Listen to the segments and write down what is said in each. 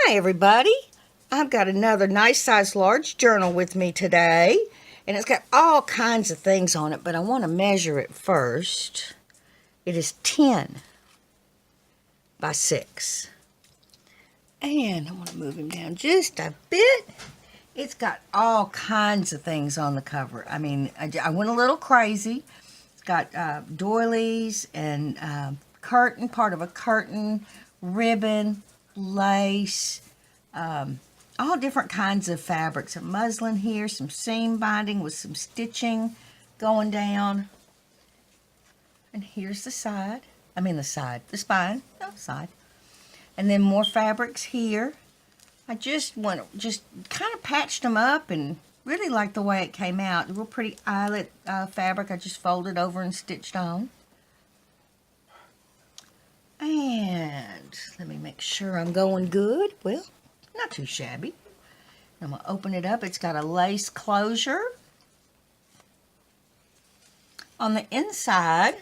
Hi, everybody. I've got another nice size large journal with me today, and it's got all kinds of things on it, but I want to measure it first. It is 10 by 6. And I want to move him down just a bit. It's got all kinds of things on the cover. I mean, I went a little crazy. It's got doilies and curtain, part of a curtain, ribbon, lace, all different kinds of fabrics. Some muslin here, some seam binding with some stitching going down. And here's the side. The spine, no, side. And then more fabrics here. I just kind of patched them up and really like the way it came out. A real pretty eyelet fabric I just folded over and stitched on. And let me make sure I'm going good. Well, not too shabby. I'm going to open it up. It's got a lace closure. On the inside,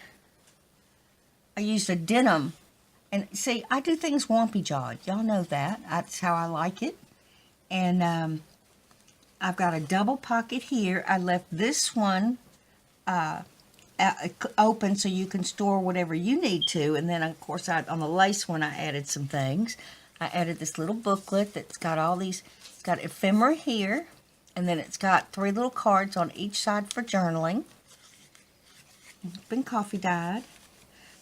I used a denim. And see, I do things wompy jawed. Y'all know that. That's how I like it. And I've got a double pocket here. I left this one open so you can store whatever you need to. And then, of course, on the lace one, I added some things. I added this little booklet that's got all these. It's got ephemera here. And then it's got 3 little cards on each side for journaling. It's been coffee dyed.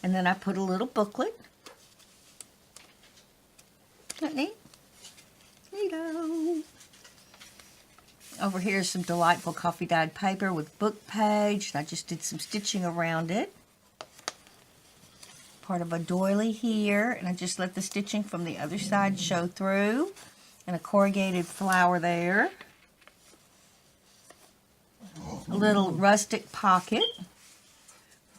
And then I put a little booklet. Isn't that neat? Neato. Over here is some delightful coffee dyed paper with book page. And I just did some stitching around it. Part of a doily here. And I just let the stitching from the other side show through. And a corrugated flower there. A little rustic pocket.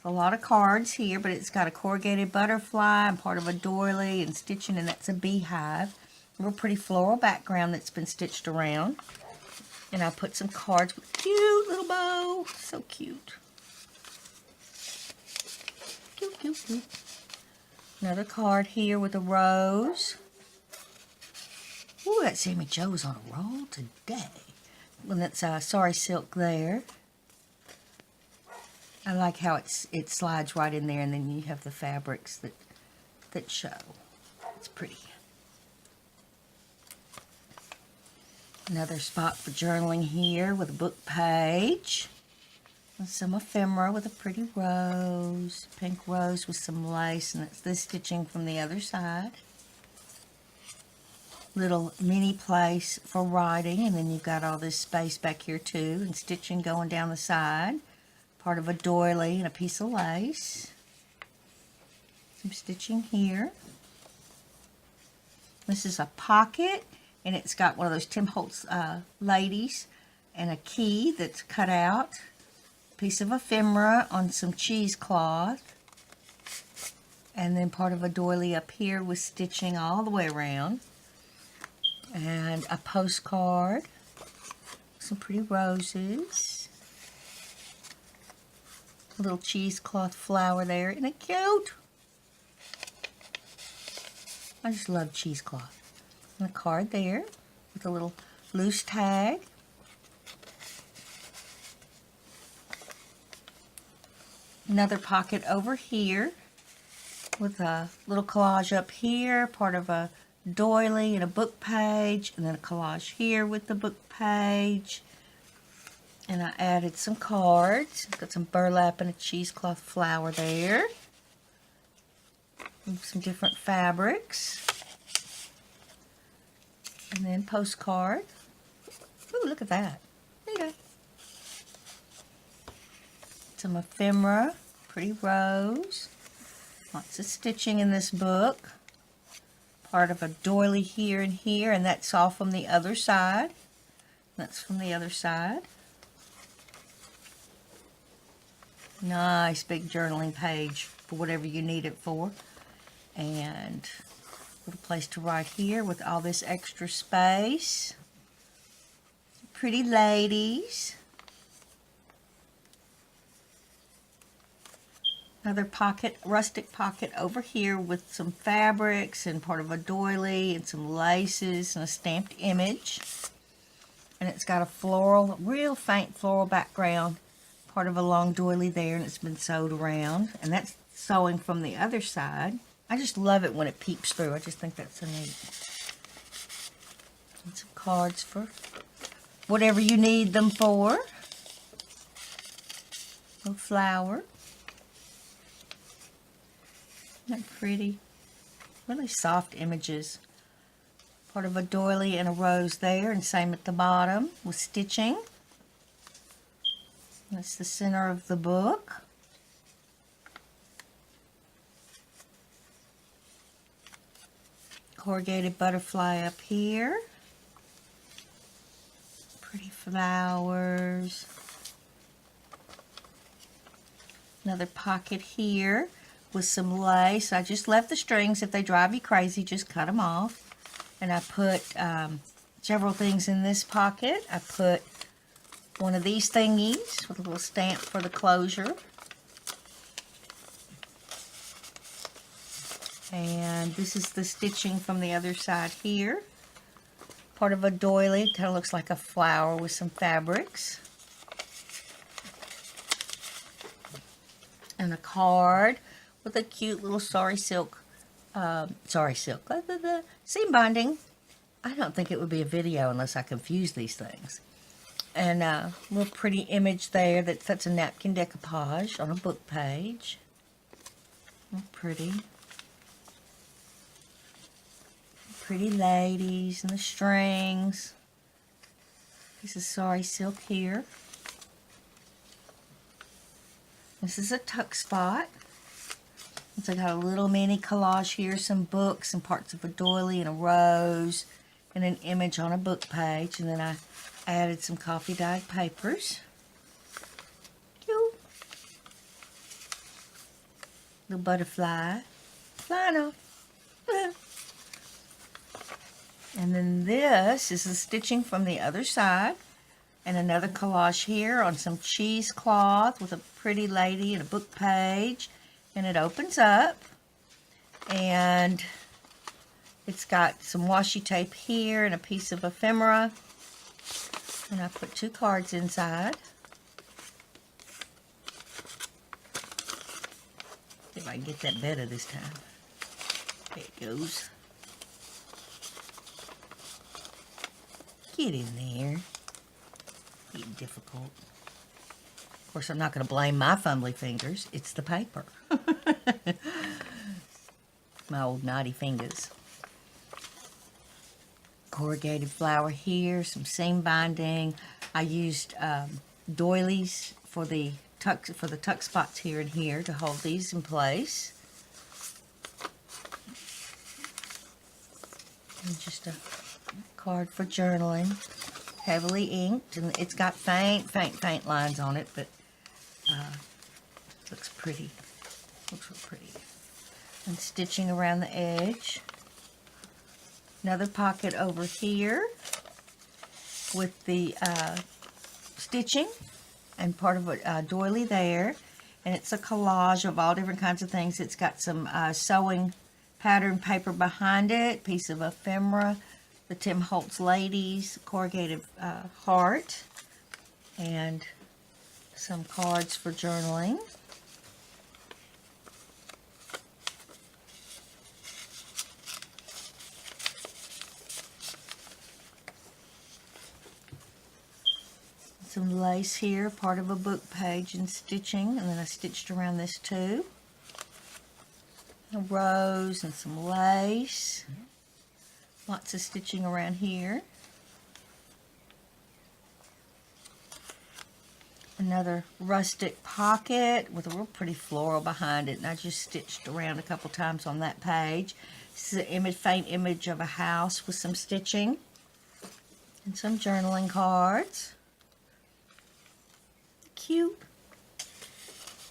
A lot of cards here, but it's got a corrugated butterfly and part of a doily and stitching, and that's a beehive. A real pretty floral background that's been stitched around. And I put some cards with a cute little bow. So cute. Cute, cute, cute. Another card here with a rose. Ooh, that Sammy Joe's on a roll today. And that's Sorry Silk there. I like how it slides right in there, and then you have the fabrics that show. It's pretty. Another spot for journaling here with a book page. And some ephemera with a pretty rose. Pink rose with some lace, and that's the stitching from the other side. Little mini place for writing, and then you've got all this space back here too, and stitching going down the side. Part of a doily and a piece of lace. Some stitching here. This is a pocket, and it's got one of those Tim Holtz ladies and a key that's cut out. A piece of ephemera on some cheesecloth. And then part of a doily up here with stitching all the way around. And a postcard. Some pretty roses. A little cheesecloth flower there. Isn't it cute? I just love cheesecloth. And a card there with a little loose tag. Another pocket over here with a little collage up here. Part of a doily and a book page. And then a collage here with the book page. And I added some cards. Got some burlap and a cheesecloth flower there. And some different fabrics. And then postcard. Ooh, look at that. There you go. Some ephemera. Pretty rose. Lots of stitching in this book. Part of a doily here and here. And that's all from the other side. That's from the other side. Nice big journaling page for whatever you need it for. And a little place to write here with all this extra space. Pretty ladies. Another pocket, rustic pocket over here with some fabrics and part of a doily and some laces and a stamped image. And it's got a floral, real faint floral background, part of a long doily there, and it's been sewed around. And that's sewing from the other side. I just love it when it peeps through. I just think that's so neat. And some cards for whatever you need them for. A flower. Isn't that pretty? Really soft images. Part of a doily and a rose there, and same at the bottom with stitching. That's the center of the book. Corrugated butterfly up here. Pretty flowers. Another pocket here with some lace. I just left the strings. If they drive you crazy, just cut them off. And I put several things in this pocket. I put one of these thingies with a little stamp for the closure. And this is the stitching from the other side here. Part of a doily. Kind of looks like a flower with some fabrics. And a card with a cute little sari silk seam binding. I don't think it would be a video unless I confuse these things. And a little pretty image there that's a napkin decoupage on a book page. Oh, pretty. Pretty ladies and the strings. Piece of sari silk here. This is a tuck spot. So I got a little mini collage here, some books and parts of a doily and a rose and an image on a book page. And then I added some coffee dyed papers. Cute. Little butterfly flying off. And then this is the stitching from the other side. And another collage here on some cheesecloth with a pretty lady and a book page. And it opens up, and it's got some washi tape here and a piece of ephemera, and I put 2 cards inside. See if I can get that better this time. There it goes. Get in there. Getting difficult. Of course, I'm not going to blame my fumbly fingers. It's the paper. My old naughty fingers. Corrugated flower here, some seam binding. I used doilies for the tuck spots here and here to hold these in place. And just a card for journaling. Heavily inked, and it's got faint lines on it, but looks pretty. Looks real pretty. And stitching around the edge. Another pocket over here with the stitching and part of a doily there. And it's a collage of all different kinds of things. It's got some sewing pattern paper behind it, piece of ephemera, the Tim Holtz Ladies corrugated heart, and some cards for journaling. Some lace here, part of a book page and stitching, and then I stitched around this too. A rose and some lace. Lots of stitching around here. Another rustic pocket with a real pretty floral behind it, and I just stitched around a couple times on that page. This is an faint image of a house with some stitching and some journaling cards. Cute. A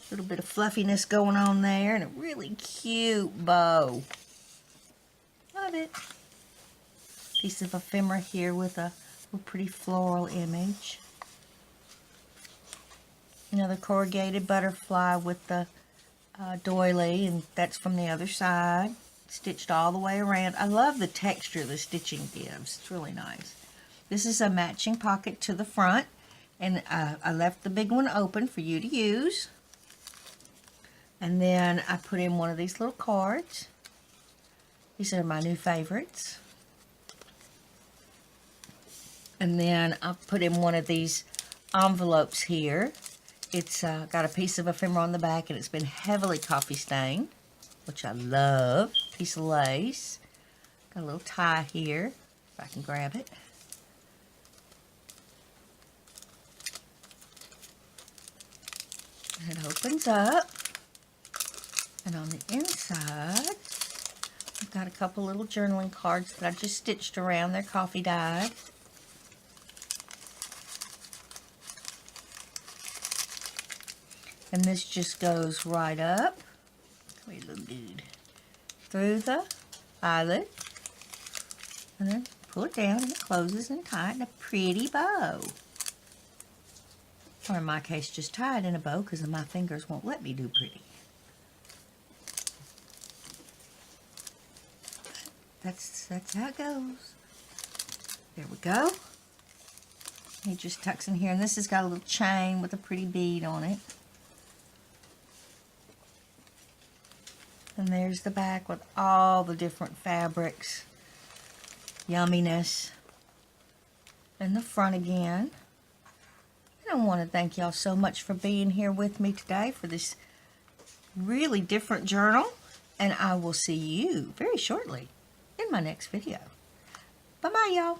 little bit of fluffiness going on there, and a really cute bow. Love it. Piece of ephemera here with a pretty floral image. Another corrugated butterfly with the doily, and that's from the other side, stitched all the way around. I love the texture the stitching gives. It's really nice. This is a matching pocket to the front, and I left the big one open for you to use. And then I put in one of these little cards. These are my new favorites. And then I put in one of these envelopes here. It's got a piece of ephemera on the back, and it's been heavily coffee stained, which I love. Piece of lace. Got a little tie here, if I can grab it. And it opens up. And on the inside, I've got a couple little journaling cards that I just stitched around. They're coffee dyed. And this just goes right up. Wait, little dude. Through the eyelid. And then pull it down, and it closes and tied in a pretty bow. Or in my case, just tie it in a bow because my fingers won't let me do pretty. That's how it goes. There we go. It just tucks in here, and this has got a little chain with a pretty bead on it. And there's the back with all the different fabrics. Yumminess. And the front again. I want to thank y'all so much for being here with me today for this really different journal. And I will see you very shortly in my next video. Bye-bye, y'all.